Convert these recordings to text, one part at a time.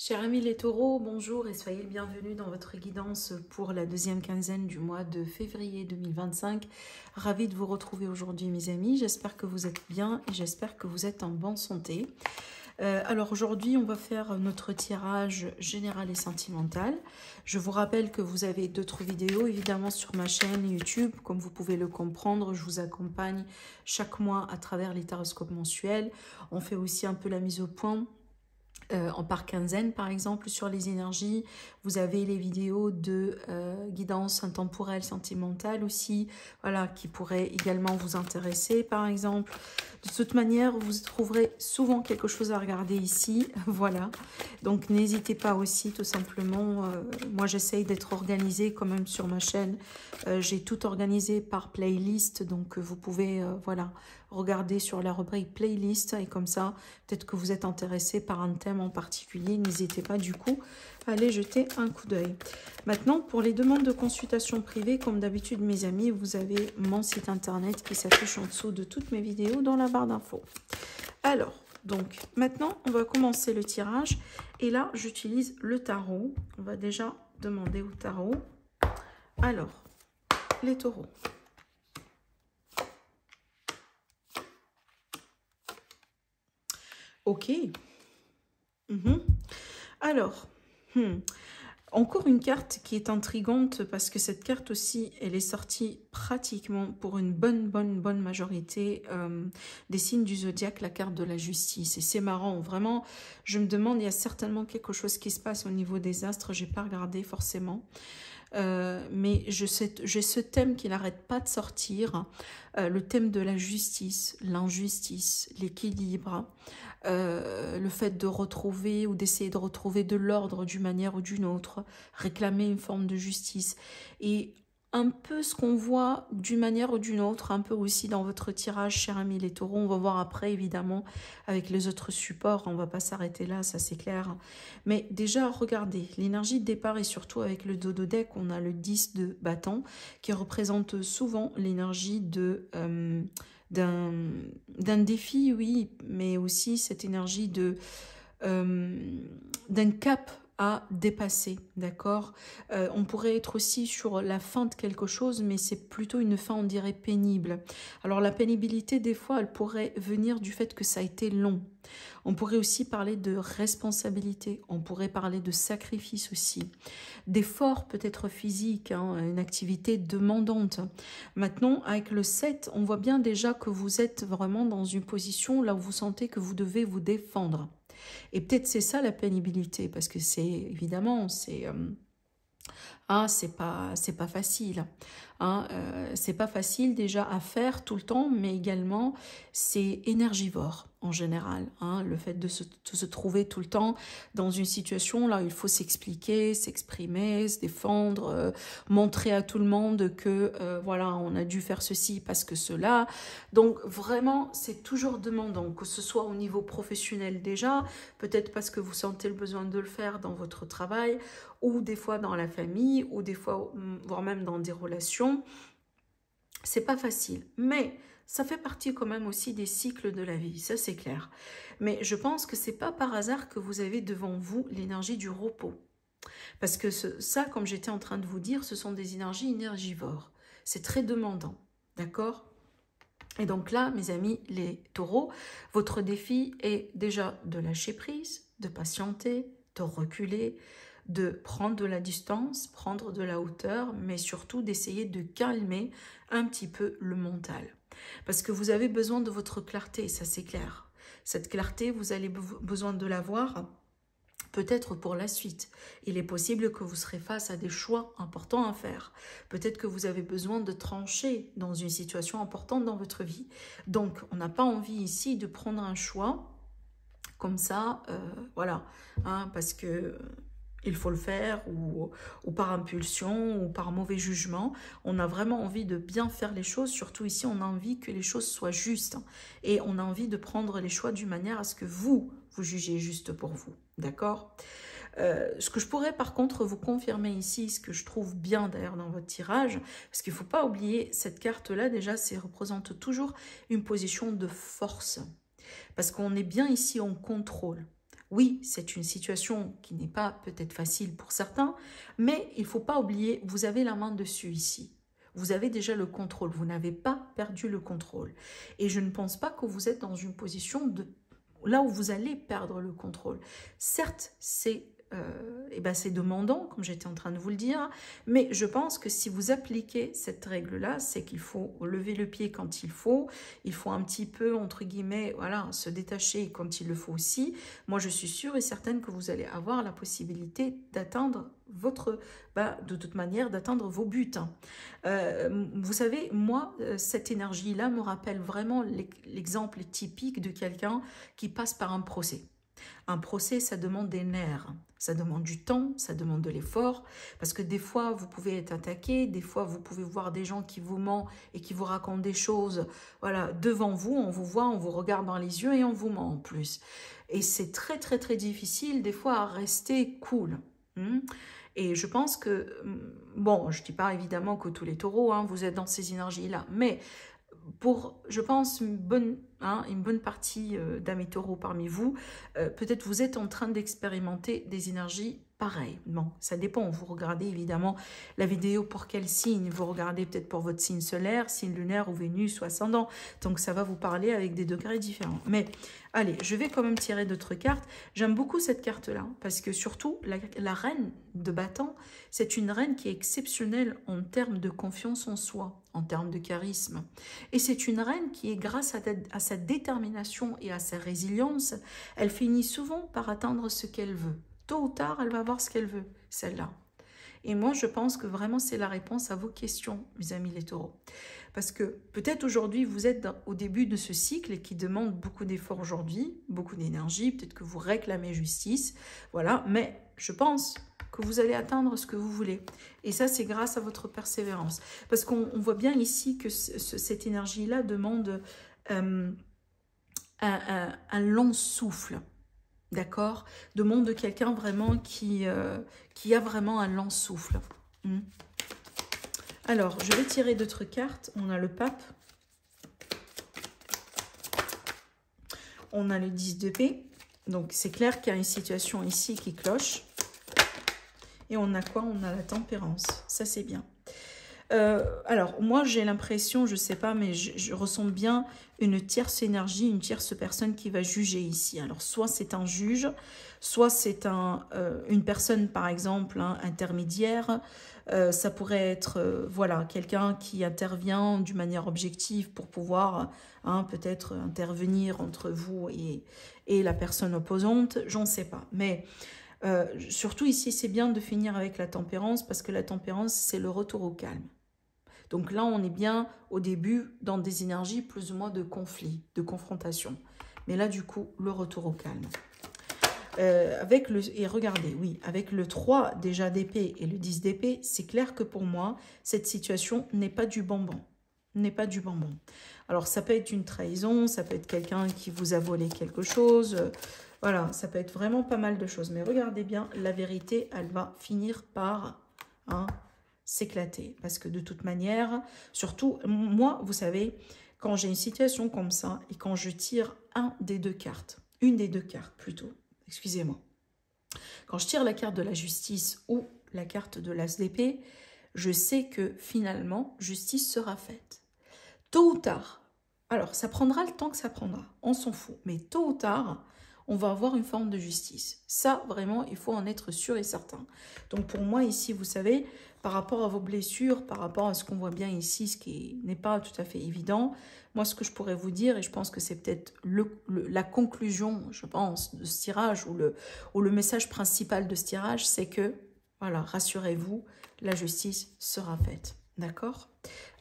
Chers amis les taureaux, bonjour et soyez le bienvenu dans votre guidance pour la deuxième quinzaine du mois de février 2025. Ravi de vous retrouver aujourd'hui mes amis, j'espère que vous êtes bien et j'espère que vous êtes en bonne santé. Alors aujourd'hui on va faire notre tirage général et sentimental. Je vous rappelle que vous avez d'autres vidéos évidemment sur ma chaîne YouTube. Comme vous pouvez le comprendre, je vous accompagne chaque mois à travers les taroscopes mensuels. On fait aussi un peu la mise au point. En par quinzaine par exemple sur les énergies, vous avez les vidéos de guidance intemporelle sentimentale aussi, voilà, qui pourraient également vous intéresser par exemple. De toute manière, vous trouverez souvent quelque chose à regarder ici, voilà. Donc n'hésitez pas aussi tout simplement, moi j'essaye d'être organisée quand même sur ma chaîne, j'ai tout organisé par playlist, donc vous pouvez voilà, regarder sur la rubrique playlist et comme ça, peut-être que vous êtes intéressé par un thème en particulier, n'hésitez pas du coup à aller jeter un coup d'œil. Maintenant, pour les demandes de consultation privée, comme d'habitude mes amis, vous avez mon site internet qui s'affiche en dessous de toutes mes vidéos dans la barre d'infos. Alors, donc maintenant, on va commencer le tirage et là, j'utilise le tarot. On va déjà demander au tarot. Alors, les taureaux. Ok. Alors, encore une carte qui est intrigante parce que cette carte aussi, elle est sortie pratiquement pour une bonne majorité des signes du zodiaque, la carte de la justice. Et c'est marrant, vraiment, je me demande, il y a certainement quelque chose qui se passe au niveau des astres, j'ai pas regardé forcément. Mais j'ai ce thème qui n'arrête pas de sortir, le thème de la justice, l'injustice, l'équilibre, le fait de retrouver ou d'essayer de retrouver de l'ordre d'une manière ou d'une autre, réclamer une forme de justice. Et un peu ce qu'on voit d'une manière ou d'une autre, un peu aussi dans votre tirage, chers amis les taureaux, on va voir après évidemment avec les autres supports, on ne va pas s'arrêter là, ça c'est clair. Mais déjà, regardez, l'énergie de départ et surtout avec le dodo deck, on a le 10 de bâton qui représente souvent l'énergie de... d'un défi, oui, mais aussi cette énergie de d'un cap à dépasser, d'accord. On pourrait être aussi sur la fin de quelque chose, mais c'est plutôt une fin, on dirait, pénible. Alors la pénibilité, des fois, elle pourrait venir du fait que ça a été long. On pourrait aussi parler de responsabilité, on pourrait parler de sacrifice aussi, d'effort peut-être physique, hein, une activité demandante. Maintenant, avec le 7, on voit bien déjà que vous êtes vraiment dans une position là où vous sentez que vous devez vous défendre. Et peut-être c'est ça la pénibilité, parce que c'est évidemment, c'est c'est pas facile. Hein, c'est pas facile déjà à faire tout le temps, mais également c'est énergivore en général. Hein, le fait de se trouver tout le temps dans une situation là où il faut s'expliquer, s'exprimer, se défendre, montrer à tout le monde que voilà, on a dû faire ceci parce que cela. Donc vraiment, c'est toujours demandant, que ce soit au niveau professionnel déjà, peut-être parce que vous sentez le besoin de le faire dans votre travail, ou des fois dans la famille, ou des fois, voire même dans des relations. C'est pas facile, mais ça fait partie quand même aussi des cycles de la vie, ça c'est clair. Mais je pense que c'est pas par hasard que vous avez devant vous l'énergie du repos. Parce que ça, comme j'étais en train de vous dire, ce sont des énergies énergivores. C'est très demandant, d'accord ? Et donc là, mes amis, les taureaux, votre défi est déjà de lâcher prise, de patienter, de reculer, de prendre de la distance, prendre de la hauteur, mais surtout d'essayer de calmer un petit peu le mental. Parce que vous avez besoin de votre clarté, ça c'est clair. Cette clarté, vous avez besoin de l'avoir peut-être pour la suite. Il est possible que vous serez face à des choix importants à faire. Peut-être que vous avez besoin de trancher dans une situation importante dans votre vie. Donc, on n'a pas envie ici de prendre un choix comme ça, voilà, hein, parce que il faut le faire, ou par impulsion, ou par mauvais jugement. On a vraiment envie de bien faire les choses, surtout ici, on a envie que les choses soient justes. Et on a envie de prendre les choix d'une manière à ce que vous jugez juste pour vous, d'accord ? Ce que je pourrais par contre vous confirmer ici, ce que je trouve bien d'ailleurs dans votre tirage, parce qu'il ne faut pas oublier, cette carte-là déjà, ça représente toujours une position de force. Parce qu'on est bien ici en contrôle. Oui, c'est une situation qui n'est pas peut-être facile pour certains, mais il ne faut pas oublier, vous avez la main dessus ici. Vous avez déjà le contrôle, vous n'avez pas perdu le contrôle. Et je ne pense pas que vous êtes dans une position de là où vous allez perdre le contrôle. Certes, c'est demandant, comme j'étais en train de vous le dire, mais je pense que si vous appliquez cette règle-là, c'est qu'il faut lever le pied quand il faut un petit peu, entre guillemets, voilà, se détacher quand il le faut aussi. Moi, je suis sûre et certaine que vous allez avoir la possibilité d'atteindre de toute manière, d'atteindre vos buts. Vous savez, moi, cette énergie-là me rappelle vraiment l'exemple typique de quelqu'un qui passe par un procès. Un procès, ça demande des nerfs, ça demande du temps, ça demande de l'effort, parce que des fois, vous pouvez être attaqué, des fois, vous pouvez voir des gens qui vous mentent et qui vous racontent des choses, voilà, devant vous, on vous voit, on vous regarde dans les yeux et on vous ment en plus. Et c'est très, très, très difficile, des fois, à rester cool. Et je pense que, bon, je ne dis pas évidemment que tous les taureaux, vous êtes dans ces énergies-là, mais pour, je pense, une bonne partie d'amis taureaux parmi vous, peut-être vous êtes en train d'expérimenter des énergies pareilles. Bon, ça dépend, vous regardez évidemment la vidéo pour quel signe, vous regardez peut-être pour votre signe solaire, signe lunaire ou Vénus ou ascendant, donc ça va vous parler avec des degrés différents. Mais allez, je vais quand même tirer d'autres cartes. J'aime beaucoup cette carte-là, parce que surtout, la reine de bâton, c'est une reine qui est exceptionnelle en termes de confiance en soi, en termes de charisme. Et c'est une reine qui est, grâce à sa détermination et à sa résilience, elle finit souvent par atteindre ce qu'elle veut. Tôt ou tard, elle va avoir ce qu'elle veut, celle-là. Et moi, je pense que vraiment, c'est la réponse à vos questions, mes amis les taureaux. Parce que peut-être aujourd'hui, vous êtes au début de ce cycle et qui demande beaucoup d'efforts aujourd'hui, beaucoup d'énergie, peut-être que vous réclamez justice, voilà. Mais je pense que vous allez atteindre ce que vous voulez. Et ça, c'est grâce à votre persévérance. Parce qu'on voit bien ici que cette énergie-là demande un long souffle. D'accord? Demande de quelqu'un vraiment qui a vraiment un lent souffle. Alors, je vais tirer d'autres cartes. On a le pape. On a le 10 d'épée. Donc, c'est clair qu'il y a une situation ici qui cloche. Et on a quoi? On a la tempérance. Ça, c'est bien. Alors, moi, j'ai l'impression, je ne sais pas, mais je ressens bien une tierce énergie, une tierce personne qui va juger ici. Alors, soit c'est un juge, soit c'est une personne, par exemple, intermédiaire. Ça pourrait être, voilà, quelqu'un qui intervient d'une manière objective pour pouvoir peut-être intervenir entre vous et la personne opposante. J'en sais pas, mais... surtout ici, c'est bien de finir avec la tempérance parce que la tempérance, c'est le retour au calme. Donc là, on est bien au début dans des énergies plus ou moins de conflit, de confrontation. Mais là, du coup, le retour au calme. Et regardez, oui, avec le 3 déjà d'épée et le 10 d'épée, c'est clair que pour moi, cette situation n'est pas du bonbon. N'est pas du bonbon. Alors, ça peut être une trahison, ça peut être quelqu'un qui vous a volé quelque chose... Voilà, ça peut être vraiment pas mal de choses. Mais regardez bien, la vérité, elle va finir par s'éclater. Parce que de toute manière, surtout, moi, vous savez, quand j'ai une situation comme ça, et quand je tire une des deux cartes plutôt, excusez-moi. Quand je tire la carte de la justice ou la carte de l'as d'épée, je sais que finalement, justice sera faite. Tôt ou tard, alors ça prendra le temps que ça prendra, on s'en fout. Mais tôt ou tard... on va avoir une forme de justice. Ça, vraiment, il faut en être sûr et certain. Donc, pour moi, ici, vous savez, par rapport à vos blessures, par rapport à ce qu'on voit bien ici, ce qui n'est pas tout à fait évident, moi, ce que je pourrais vous dire, et je pense que c'est peut-être la conclusion, je pense, de ce tirage, ou le message principal de ce tirage, c'est que, voilà, rassurez-vous, la justice sera faite. D'accord?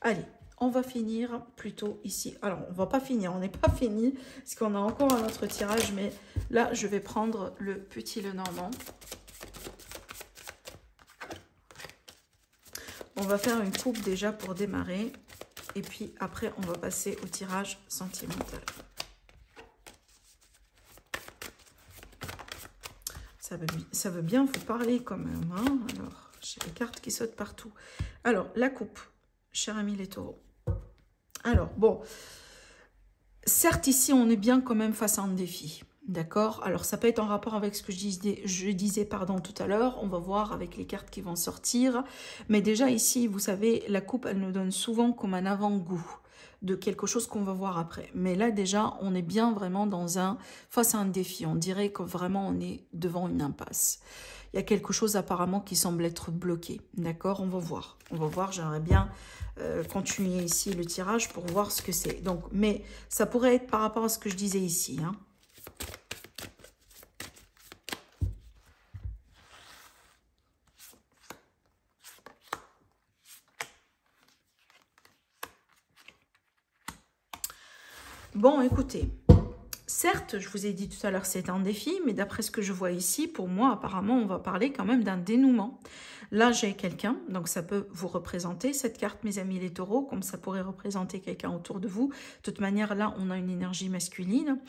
Allez. On va finir plutôt ici. Alors, on va pas finir, on n'est pas fini, parce qu'on a encore un autre tirage, mais là, je vais prendre le petit Lenormand. On va faire une coupe déjà pour démarrer, et puis après, on va passer au tirage sentimental. Ça veut bien vous parler quand même, hein. Alors, j'ai les cartes qui sautent partout. Alors, la coupe, cher ami les taureaux. Alors, bon, certes, ici, on est bien quand même face à un défi, D'accord? Alors, ça peut être en rapport avec ce que je disais pardon, tout à l'heure. On va voir avec les cartes qui vont sortir. Mais déjà ici, vous savez, la coupe, elle nous donne souvent comme un avant-goût de quelque chose qu'on va voir après. Mais là, déjà, on est bien vraiment face à un défi. On dirait que vraiment, on est devant une impasse. Il y a quelque chose apparemment qui semble être bloqué. D'accord? On va voir. On va voir, j'aimerais bien continuer ici le tirage pour voir ce que c'est. Donc, mais ça pourrait être par rapport à ce que je disais ici, hein. Bon, écoutez, certes, je vous ai dit tout à l'heure, c'est un défi, mais d'après ce que je vois ici, pour moi, apparemment, on va parler quand même d'un dénouement. Là, j'ai quelqu'un, donc ça peut vous représenter, cette carte, mes amis les taureaux, comme ça pourrait représenter quelqu'un autour de vous. De toute manière, là, on a une énergie masculine.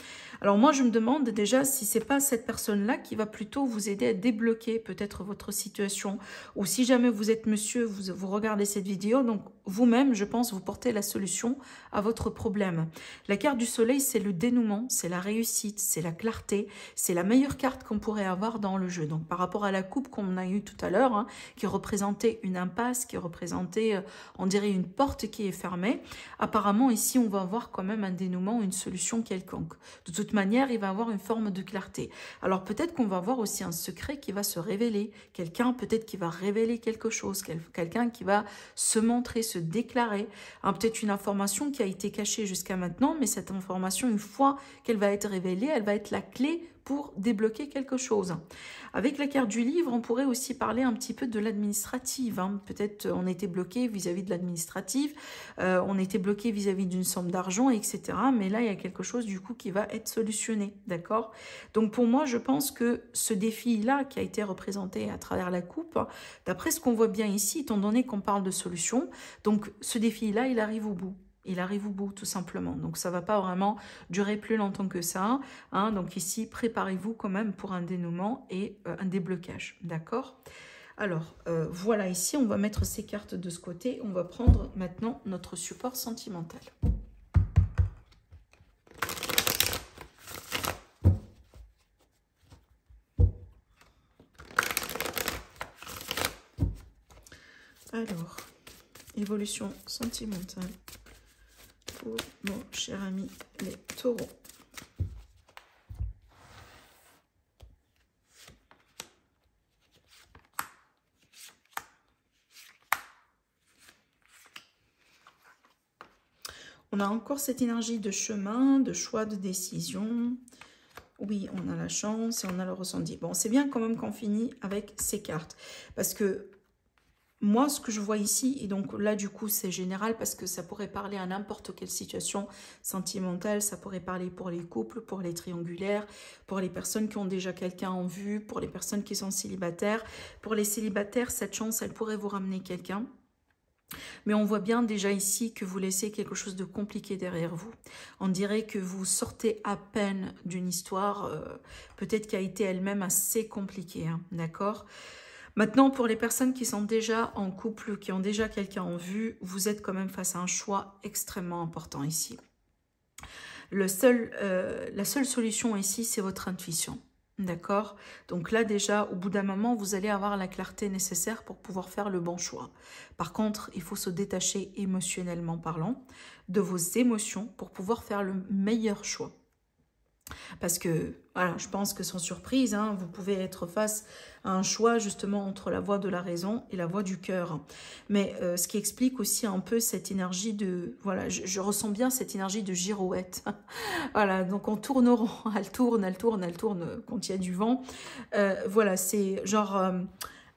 Alors moi, je me demande déjà si c'est pas cette personne-là qui va plutôt vous aider à débloquer peut-être votre situation. Ou si jamais vous êtes monsieur, vous regardez cette vidéo, donc vous-même, je pense, vous portez la solution à votre problème. La carte du soleil, c'est le dénouement, c'est la réussite, c'est la clarté, c'est la meilleure carte qu'on pourrait avoir dans le jeu. Donc par rapport à la coupe qu'on a eue tout à l'heure, hein, qui représentait une impasse, qui représentait, on dirait, une porte qui est fermée. Apparemment, ici, on va avoir quand même un dénouement, une solution quelconque. De toute manière, il va avoir une forme de clarté. Alors, peut-être qu'on va avoir aussi un secret qui va se révéler. Quelqu'un, peut-être, qui va révéler quelque chose. Quelqu'un qui va se montrer, se déclarer. Hein, peut-être une information qui a été cachée jusqu'à maintenant, mais cette information, une fois qu'elle va être révélée, elle va être la clé pour débloquer quelque chose. Avec la carte du livre, on pourrait aussi parler un petit peu de l'administrative. Hein. Peut-être on était bloqué vis-à-vis de l'administrative, on était bloqué vis-à-vis d'une somme d'argent, etc. Mais là, il y a quelque chose du coup qui va être solutionné, d'accord? Donc pour moi, je pense que ce défi-là qui a été représenté à travers la coupe, d'après ce qu'on voit bien ici, étant donné qu'on parle de solution, donc ce défi-là, il arrive au bout. Il arrive au bout, tout simplement. Donc, ça ne va pas vraiment durer plus longtemps que ça. Hein. Donc, ici, préparez-vous quand même pour un dénouement et un déblocage. D'accord? Alors, voilà, ici, on va mettre ces cartes de ce côté. On va prendre maintenant notre support sentimental. Alors, évolution sentimentale pour mon cher ami les taureaux. On a encore cette énergie de chemin, de choix, de décision. Oui, on a la chance et on a le ressenti. Bon, c'est bien quand même qu'on finit avec ces cartes. Parce que moi, ce que je vois ici, et donc là, du coup, c'est général parce que ça pourrait parler à n'importe quelle situation sentimentale. Ça pourrait parler pour les couples, pour les triangulaires, pour les personnes qui ont déjà quelqu'un en vue, pour les personnes qui sont célibataires. Pour les célibataires, cette chance, elle pourrait vous ramener quelqu'un. Mais on voit bien déjà ici que vous laissez quelque chose de compliqué derrière vous. On dirait que vous sortez à peine d'une histoire, peut-être qui a été elle-même assez compliquée, hein, d'accord ? Maintenant, pour les personnes qui sont déjà en couple, qui ont déjà quelqu'un en vue, vous êtes quand même face à un choix extrêmement important ici. La seule solution ici, c'est votre intuition. D'accord? Donc là, déjà, au bout d'un moment, vous allez avoir la clarté nécessaire pour pouvoir faire le bon choix. Par contre, il faut se détacher émotionnellement parlant de vos émotions pour pouvoir faire le meilleur choix. Parce que, voilà, je pense que sans surprise, hein, vous pouvez être face à un choix justement entre la voie de la raison et la voie du cœur. Mais ce qui explique aussi un peu cette énergie de... Voilà, je ressens bien cette énergie de girouette. Voilà, donc on tourne au rond, elle tourne, elle tourne, elle tourne quand il y a du vent. Voilà, c'est genre...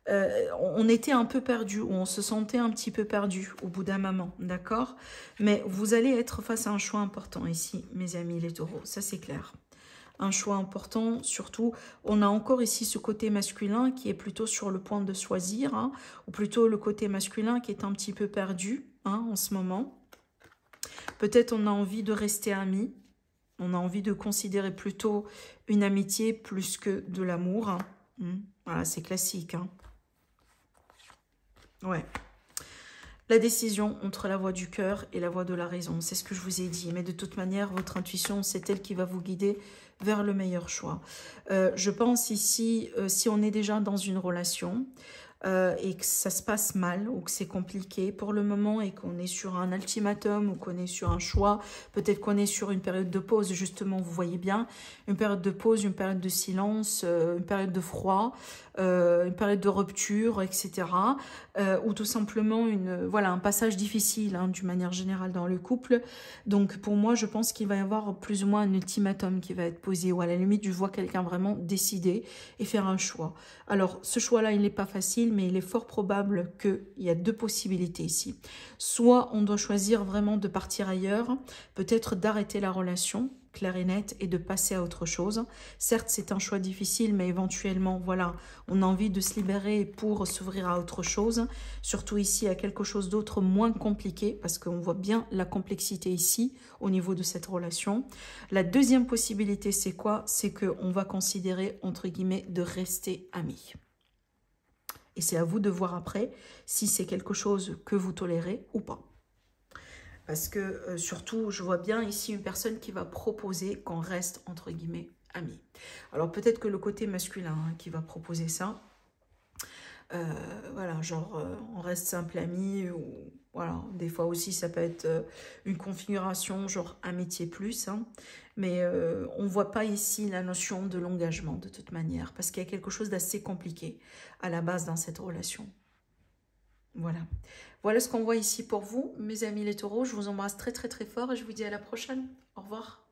on était un peu perdu, ou on se sentait un petit peu perdu au bout d'un moment, d'accord? Mais vous allez être face à un choix important ici, mes amis les taureaux, ça c'est clair. Un choix important, surtout, on a encore ici ce côté masculin qui est plutôt sur le point de choisir, hein, ou plutôt le côté masculin qui est un petit peu perdu, hein, en ce moment. Peut-être on a envie de rester amis, on a envie de considérer plutôt une amitié plus que de l'amour. Hein. Voilà, c'est classique. Hein. Ouais. La décision entre la voie du cœur et la voie de la raison, c'est ce que je vous ai dit. Mais de toute manière, votre intuition, c'est elle qui va vous guider vers le meilleur choix. Je pense ici, si on est déjà dans une relation et que ça se passe mal ou que c'est compliqué pour le moment et qu'on est sur un ultimatum ou qu'on est sur un choix, peut-être qu'on est sur une période de pause, justement, vous voyez bien, une période de pause, une période de silence, une période de froid, une période de rupture, etc. Ou tout simplement voilà, un passage difficile hein, d'une manière générale dans le couple. Donc pour moi, je pense qu'il va y avoir plus ou moins un ultimatum qui va être posé, ou à la limite, je vois quelqu'un vraiment décider et faire un choix. Alors ce choix-là, il n'est pas facile, mais il est fort probable qu'il y a deux possibilités ici. Soit on doit choisir vraiment de partir ailleurs, peut-être d'arrêter la relation, clair et net, et de passer à autre chose. Certes, c'est un choix difficile, mais éventuellement, voilà, on a envie de se libérer pour s'ouvrir à autre chose, surtout ici à quelque chose d'autre moins compliqué, parce qu'on voit bien la complexité ici, au niveau de cette relation. La deuxième possibilité, c'est quoi? C'est qu'on va considérer, entre guillemets, de rester amis. Et c'est à vous de voir après si c'est quelque chose que vous tolérez ou pas. Parce que surtout, je vois bien ici une personne qui va proposer qu'on reste, entre guillemets, amis. Alors peut-être que le côté masculin hein, qui va proposer ça, voilà, genre on reste simple ami, ou voilà, des fois aussi ça peut être une configuration genre amitié plus, hein, mais on ne voit pas ici la notion de l'engagement de toute manière, parce qu'il y a quelque chose d'assez compliqué à la base dans cette relation. Voilà. Voilà ce qu'on voit ici pour vous, mes amis les taureaux. Je vous embrasse très très très fort et je vous dis à la prochaine. Au revoir.